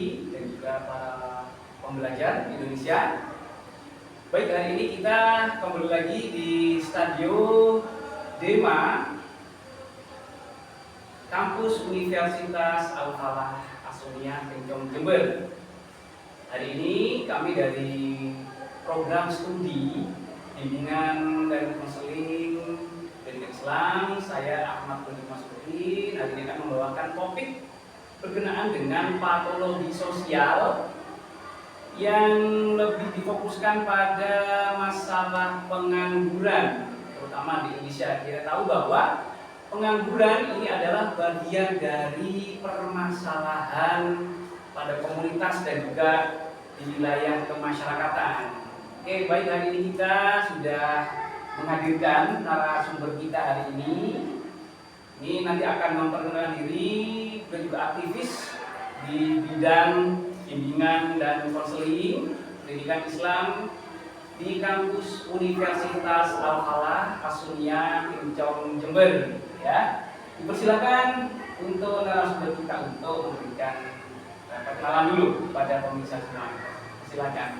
akademisi dan juga para pembelajar Indonesia. Baik, hari ini kita kembali lagi di Stadio Dema Kampus Universitas Al-Falah As-Sunniyah Kencong Jember. Hari ini kami dari program studi bimbingan dan konseling pendidikan Islam, saya Ahmad bin Mas'udin hari ini akan membawakan topik berkenaan dengan patologi sosial yang lebih difokuskan pada masalah pengangguran, terutama di Indonesia. Kita tahu bahwa pengangguran ini adalah bagian dari permasalahan pada komunitas dan juga di wilayah kemasyarakatan. Oke, baik, hari ini kita sudah menghadirkan narasumber kita hari ini. Ini nanti akan memperkenalkan diri dan juga aktivis di bidang bimbingan dan konseling pendidikan Islam di kampus Universitas Al-Falah As-Sunniyah Kencong Jember. Ya, dipersilakan untuk narasumber kita untuk memberikan perkenalan dulu pada pemirsa semua. Silakan.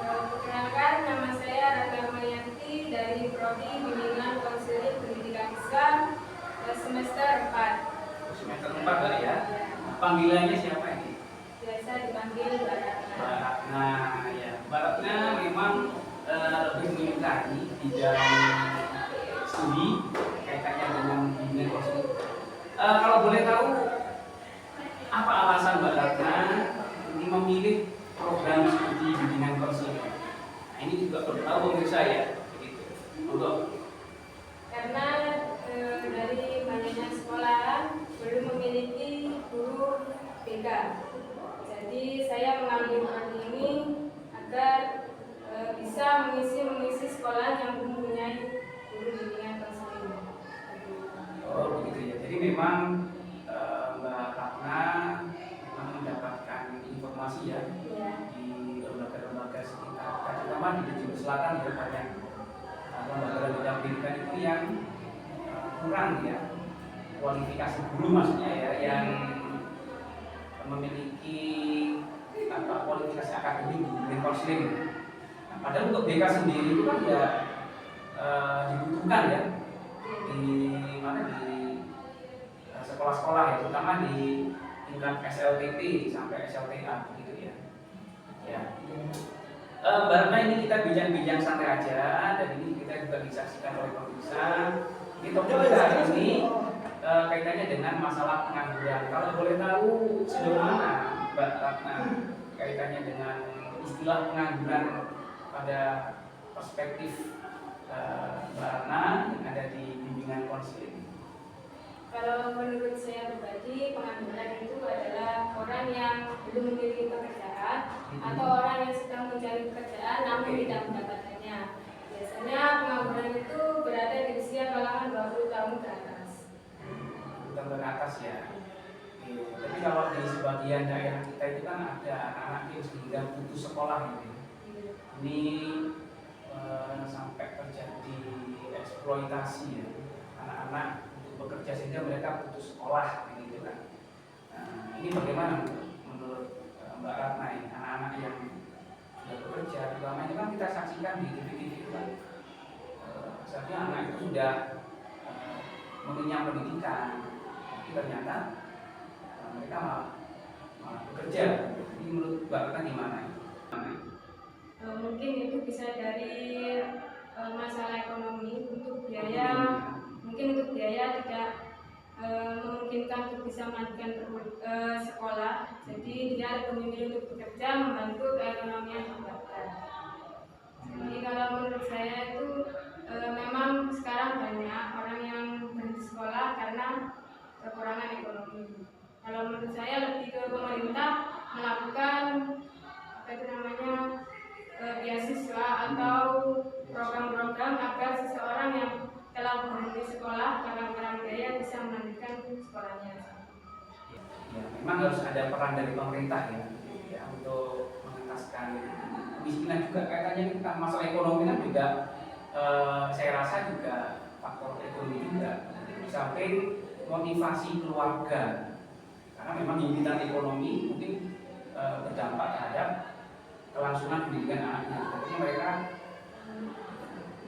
Perkenalkan, nama saya Raka Marianti dari Prodi Bimbingan Konseling Pendidikan Islam semester 4. Semester 4 kali ya? Panggilannya siapa ini? Biasa dipanggil Mbak Ratna. Mbak Ratna, ya. Mbak Ratna memang lebih menyukai bidang studi kaitannya dengan bimbingan konseling. Kalau boleh tahu, apa alasan Mbak Ratna ini memilih program studi bimbingan konseling? Nah, ini juga perlu tahu pemirsa ya, begitu. Untuk Karena dari banyaknya sekolah belum memiliki guru BK. Jadi saya mengambil prodi ini agar bisa mengisi sekolah yang mempunyai guru bimbingan konseling. oh begitu ya. Jadi memang Mbak Ratna memang mendapatkan informasi ya, di lembaga-lembaga sekitar, terutama di Jember Selatan ya, banyak lembaga-lembaga pendidikan itu yang kurang ya kualifikasi guru, maksudnya ya, yang memiliki kualifikasi akademik di bidang konseling. Nah, padahal untuk BK sendiri itu kan ya dibutuhkan ya di mana, di sekolah-sekolah ya, terutama di tingkat SLTT sampai SLTA begitu ya. Ya. Karena ini kita bincang-bincang santai aja, dan ini kita juga disaksikan oleh pemirsa. Di topik kita hari ini kaitannya dengan masalah pengangguran. Kalau boleh tahu sejauh mana Mbak Ratna kaitannya dengan istilah pengangguran pada perspektif Mbak Ratna yang ada di bimbingan konseling? Kalau menurut saya pribadi, pengangguran itu adalah orang yang belum memiliki pekerjaan atau orang yang sedang mencari pekerjaan namun tidak mendapatkannya. Biasanya pengangguran itu berada di usia kalangan 20 tahun ke atas. 20 tahun ke atas ya. Tapi kalau di sebagian daerah kita itu kan ada anak-anak yang sehingga putus sekolah gitu. Ini sampai terjadi eksploitasi ya, anak-anak bekerja sehingga mereka putus sekolah gitu kan. Nah, ini bagaimana menurut Mbak Ratna ini, anak-anak yang sudah bekerja, terutama ini kan kita saksikan di TV-TV itu kan, seharusnya anak itu sudah mengenyam pendidikan, tapi ternyata mereka malah bekerja. Ini menurut Mbak Ratna gimana? Mungkin itu bisa dari masalah ekonomi, untuk biaya. Mungkin untuk biaya tidak memungkinkan untuk bisa melanjutkan sekolah, jadi dia memilih untuk bekerja membantu keekonomian keluarga. Jadi kalau menurut saya itu memang sekarang banyak orang yang berhenti sekolah karena kekurangan ekonomi. Kalau menurut saya lebih ke pemerintah melakukan beasiswa atau program-program agar seseorang yang telah berhenti sekolah karena kurang biaya bisa melanjutkan sekolahnya. Ya, memang harus ada peran dari pemerintah ya untuk mengentaskan kemiskinan juga. Kaitannya tentang masalah ekonomi kan juga saya rasa juga faktor ekonomi juga. Di samping motivasi keluarga, karena memang himpitan ekonomi mungkin berdampak terhadap kelangsungan pendidikan anaknya. Artinya mereka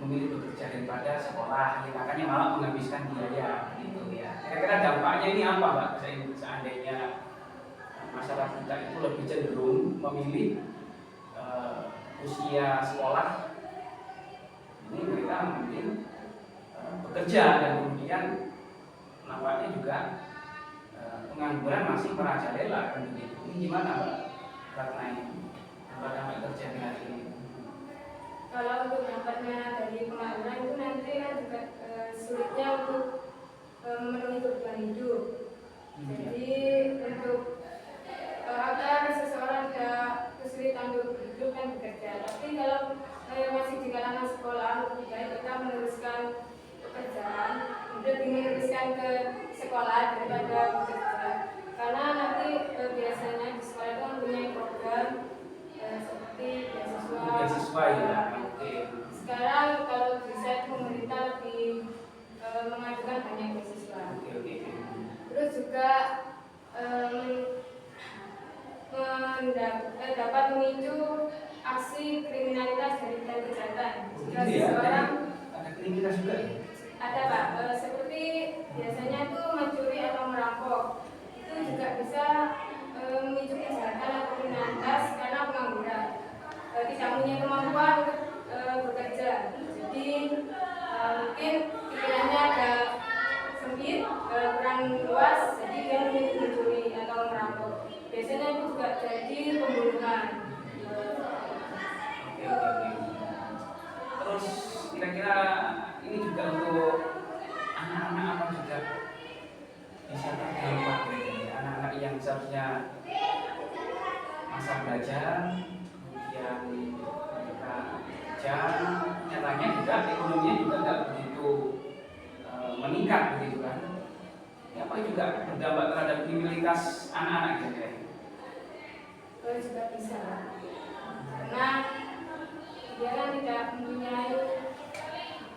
memilih bekerja daripada sekolah, ya, makanya malah menghabiskan biaya gitu ya. Kira-kira dampaknya ini apa, Mbak? Seandainya masyarakat kita itu lebih cenderung memilih usia sekolah, ini mereka mungkin bekerja dan kemudian nampaknya juga pengangguran masih merajalela kan begitu. Ini gimana, Mbak? Ratna ini dampak terjadi hari ini. Kalau untuk dampaknya dari pengangguran itu nanti kan juga sulitnya untuk memenuhi kebutuhan hidup. Jadi untuk agar seseorang tidak kesulitan untuk hidup kan bekerja. Tapi kalau masih di kalangan sekolah, lebih baik kita meneruskan pekerjaan, lebih meneruskan ke sekolah daripada bekerja. Karena nanti biasanya di sekolah itu mempunyai program seperti beasiswa ya. Sekarang kalau bisa itu pemerintah lebih mengajukan banyak beasiswa. Terus juga dapat memicu aksi kriminalitas dan kejahatan. Jika seseorang ada kriminalitas juga ya? Ada, Pak, seperti biasanya itu mencuri atau merampok, itu juga bisa memicu kejahatan atau kriminalitas karena pengangguran, tidak punya kemampuan untuk bekerja. Jadi mungkin pikirannya agak sempit, kurang luas, jadi dia mencuri atau merampok. Biasanya itu juga jadi pembunuhan. Terus kira-kira ini juga untuk anak-anak apa juga bisa terdampak anak-anak yang seharusnya masa belajar kemudian mereka kerja, nyatanya juga ekonominya juga tidak begitu meningkat begitu kan. Ya, apa juga berdampak terhadap kriminalitas anak-anak gitu. Juga bisa, karena dia kan tidak mempunyai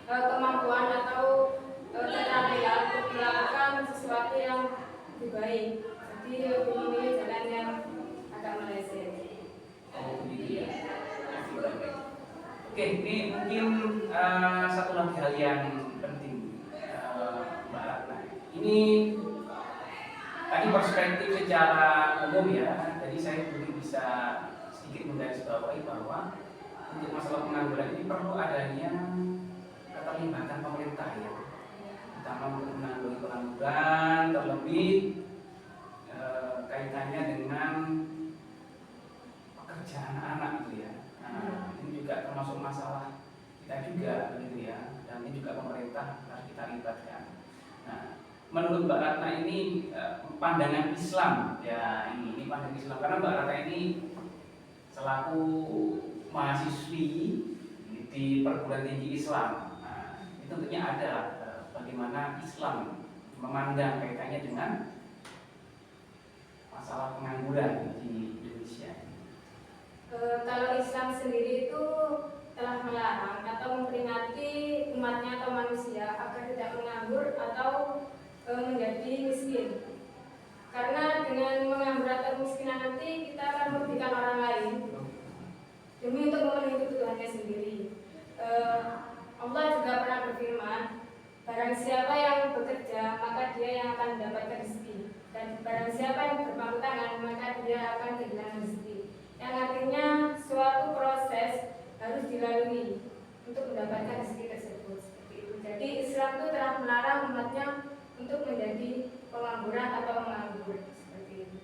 kemampuan atau keterampilan untuk melakukan sesuatu yang lebih baik. Jadi lebih memilih jalan yang agak meleset. Oh begitu ya. Oke, ini mungkin satu lagi hal yang penting, Mbak Ratna. Ini tadi perspektif secara umum ya. Jadi saya mungkin bisa sedikit menggarisbawahi bahwa untuk masalah pengangguran ini perlu adanya keterlibatan pemerintah ya, terutama untuk menanggulangi pengangguran, terlebih kaitannya dengan pekerjaan anak gitu ya. Nah, ini juga termasuk masalah kita juga begitu ya, dan ini juga pemerintah harus kita libatkan. Nah, menurut Mbak Ratna ini pandangan Islam ya, ini pandangan Islam karena Mbak Ratna ini selaku mahasiswi di perguruan tinggi Islam. Nah, itu tentunya ada bagaimana Islam memandang kaitannya dengan masalah pengangguran di Indonesia. Kalau Islam sendiri itu telah melarang atau memperingati umatnya atau manusia agar tidak menganggur atau menjadi miskin. Karena dengan menganggur atau kemiskinan nanti kita akan merugikan orang lain demi untuk memenuhi kebutuhannya sendiri. Allah juga pernah berfirman, barang siapa yang bekerja maka dia yang akan mendapatkan rezeki, dan barang siapa yang berpangku tangan maka dia akan kehilangan rezeki. Yang artinya suatu proses harus dilalui untuk mendapatkan rezeki tersebut. Seperti itu. Jadi Islam itu telah melarang umatnya untuk menjadi pengangguran atau menganggur seperti itu.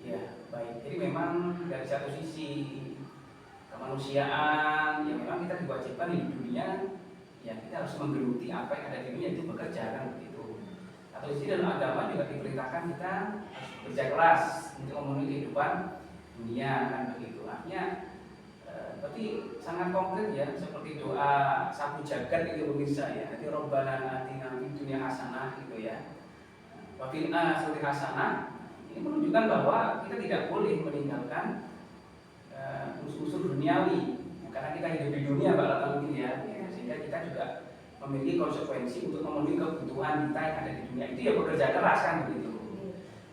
Ya, baik. Jadi memang dari satu sisi kemanusiaan, ya memang kita diwajibkan di dunia, ya kita harus menggeluti apa yang ada di dunia itu bekerja kan begitu. Atau di sini dalam agama juga diperintahkan kita harus bekerja keras untuk memenuhi kehidupan dunia kan begitu. Artinya berarti sangat konkret ya, seperti doa sapu jagat itu pemirsa ya. Jadi Rabbana atina fid dunya hasanah gitu ya. Wa fil akhirati hasanah. Ini menunjukkan bahwa kita tidak boleh meninggalkan unsur-unsur duniawi ya, karena kita hidup di dunia Mbak mungkin ya, sehingga kita juga memiliki konsekuensi untuk memenuhi kebutuhan kita yang ada di dunia itu ya bekerja keras kan begitu.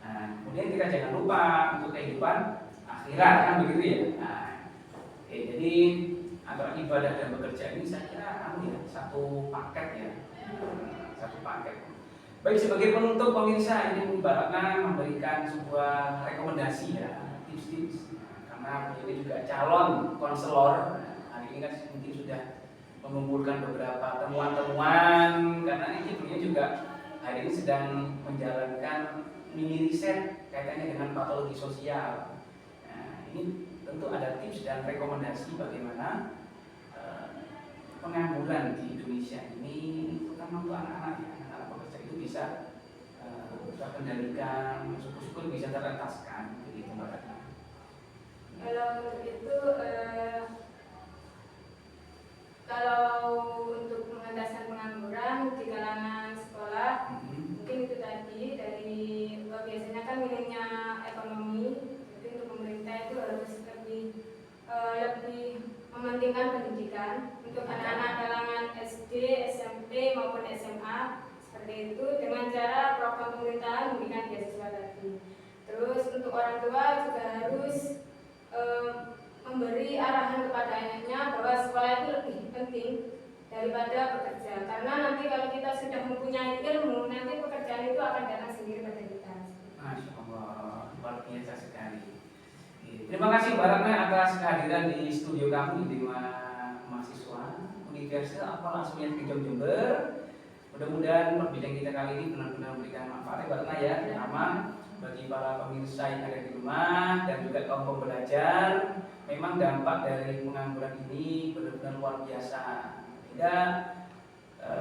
Nah, kemudian kita jangan lupa untuk kehidupan akhirat, kan begitu ya. Nah, oke, jadi antara ibadah dan bekerja ini saya kira satu paket ya, satu paket. Baik, sebagai penutup pemirsa, ini Mbak Ratna memberikan sebuah rekomendasi ya, tips-tips, karena ini juga calon konselor. Hari ini kan mungkin sudah mengumpulkan beberapa temuan-temuan, karena ini punya juga hari ini sedang menjalankan mini riset kaitannya dengan patologi sosial. Nah, ini tentu ada tips dan rekomendasi bagaimana pengangguran di Indonesia ini, terutama untuk anak-anak ya, anak-anak pekerja itu bisa terkendalikan, syukur-syukur bisa terentaskan, begitu Mbak Ratna. Kalau untuk itu, kalau untuk pengentasan pengangguran di kalangan sekolah, mungkin itu tadi dari biasanya kan minimnya ekonomi, jadi untuk pemerintah itu harus lebih mementingkan pendidikan untuk anak-anak kalangan SD, SMP maupun SMA seperti itu, dengan cara program pemerintahan memberikan beasiswa tadi. Terus untuk orang tua juga harus memberi arahan kepada anaknya bahwa sekolah itu lebih penting daripada bekerja, karena nanti kalau kita sudah mempunyai ilmu, nanti pekerjaan itu akan datang sendiri pada kita. Masya Allah, luar biasa sekali. Terima kasih Mbak Ratna atas kehadiran di studio kami di mahasiswa Universitas Al-Falah Asmiyah Jember. Mudah-mudahan perbincangan kita kali ini benar-benar memberikan manfaat Mbak Ratna ya, terutama bagi para pemirsa yang ada di rumah dan juga kaum pembelajar. Memang dampak dari pengangguran ini benar-benar luar biasa. Sehingga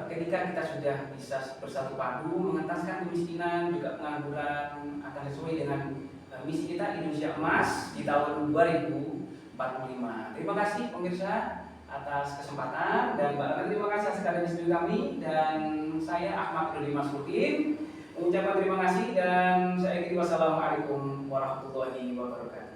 ketika kita sudah bisa bersatu padu mengentaskan kemiskinan juga pengangguran, akan sesuai dengan misi kita Indonesia Emas di tahun 2045. Terima kasih pemirsa atas kesempatan, dan Mbak Ratna terima kasih sekali di studio kami, dan saya Ahmad Rudi Masruddin mengucapkan terima kasih dan saya akhiri wassalamualaikum warahmatullahi wabarakatuh.